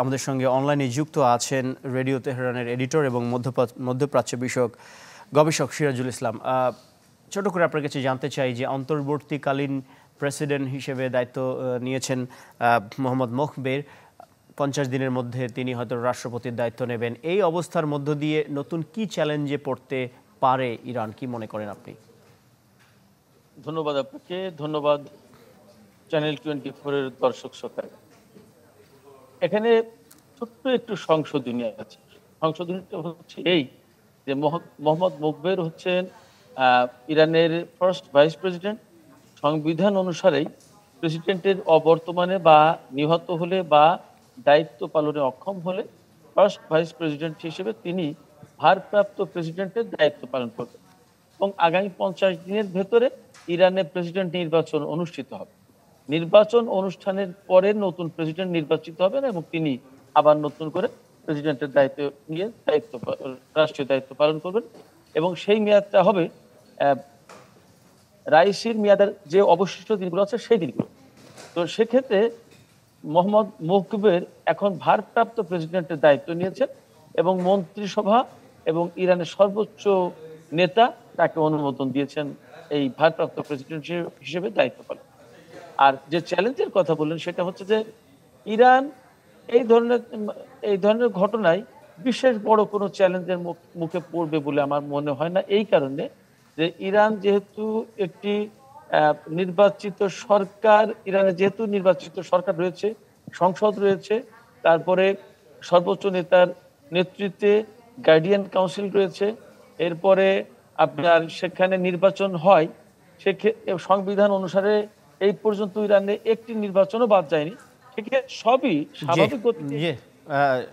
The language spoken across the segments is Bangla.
আমাদের সঙ্গে অনলাইনে যুক্ত আছেন রেডিও তেহরানের এডিটর এবং মধ্যপ্রাচ্য বিষয়ক গবেষক সিরাজুল ইসলাম। ছোট করে আপনার কাছে জানতে চাই যে অন্তর্বর্তীকালীন প্রেসিডেন্ট হিসেবে দায়িত্ব নিয়েছেন মোহাম্মদ মোকবের। 50 দিনের মধ্যে তিনি হয়তো রাষ্ট্রপতির দায়িত্ব নেবেন। এই অবস্থার মধ্য দিয়ে নতুন কি চ্যালেঞ্জে পড়তে পারে ইরান, কি মনে করেন আপনি? ধন্যবাদ আপনাকে, ধন্যবাদ চ্যানেল 24 এর দর্শক শ্রোতা। এখানে ছোট্ট একটু সংশোধনী আছে। সংশোধনীটা হচ্ছে এই যে মোহাম্মদ মোকবের হচ্ছেন ইরানের ফার্স্ট ভাইস প্রেসিডেন্ট। সংবিধান অনুসারেই প্রেসিডেন্টের অবর্তমানে বা নিহত হলে বা দায়িত্ব পালনে অক্ষম হলে ফার্স্ট ভাইস প্রেসিডেন্ট হিসেবে তিনি ভারপ্রাপ্ত প্রেসিডেন্টের দায়িত্ব পালন করবেন এবং আগামী 50 দিনের ভেতরে ইরানের প্রেসিডেন্ট নির্বাচন অনুষ্ঠিত হবে। নির্বাচন অনুষ্ঠানের পরে নতুন প্রেসিডেন্ট নির্বাচিত হবেন এবং তিনি আবার নতুন করে প্রেসিডেন্টের দায়িত্ব নিয়ে রাষ্ট্রীয় দায়িত্ব পালন করবেন এবং সেই মেয়াদটা হবে রাইসির মেয়াদের যে অবশিষ্ট দিনগুলো আছে সেই দিনগুলো। তো সেক্ষেত্রে মোহাম্মদ মোকবের এখন ভারপ্রাপ্ত প্রেসিডেন্টের দায়িত্ব নিয়েছেন এবং মন্ত্রিসভা এবং ইরানের সর্বোচ্চ নেতা তাকে অনুমোদন দিয়েছেন এই ভারপ্রাপ্ত প্রেসিডেন্ট হিসেবে দায়িত্ব পালন। আর যে চ্যালেঞ্জের কথা বললেন সেটা হচ্ছে যে ইরান এই ধরনের ঘটনায় বিশেষ বড় কোনো চ্যালেঞ্জের মুখে পড়বে বলে আমার মনে হয় না। এই কারণে যে ইরান যেহেতু একটি নির্বাচিত সরকার, নির্বাচিত সরকার রয়েছে, সংসদ রয়েছে, তারপরে সর্বোচ্চ নেতার নেতৃত্বে গার্ডিয়ান কাউন্সিল রয়েছে, এরপরে আপনার সেখানে নির্বাচন হয়। সংবিধান অনুসারে এই পর্যন্ত ইরানে একটি নির্বাচনও বাদ যায়নি। সেক্ষেত্রে সবই স্বাভাবিক গতিতে।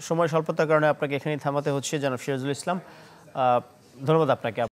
সময় স্বল্পতার কারণে আপনাকে এখানেই থামাতে হচ্ছে। জনাব সিরাজুল ইসলাম, ধন্যবাদ আপনাকে।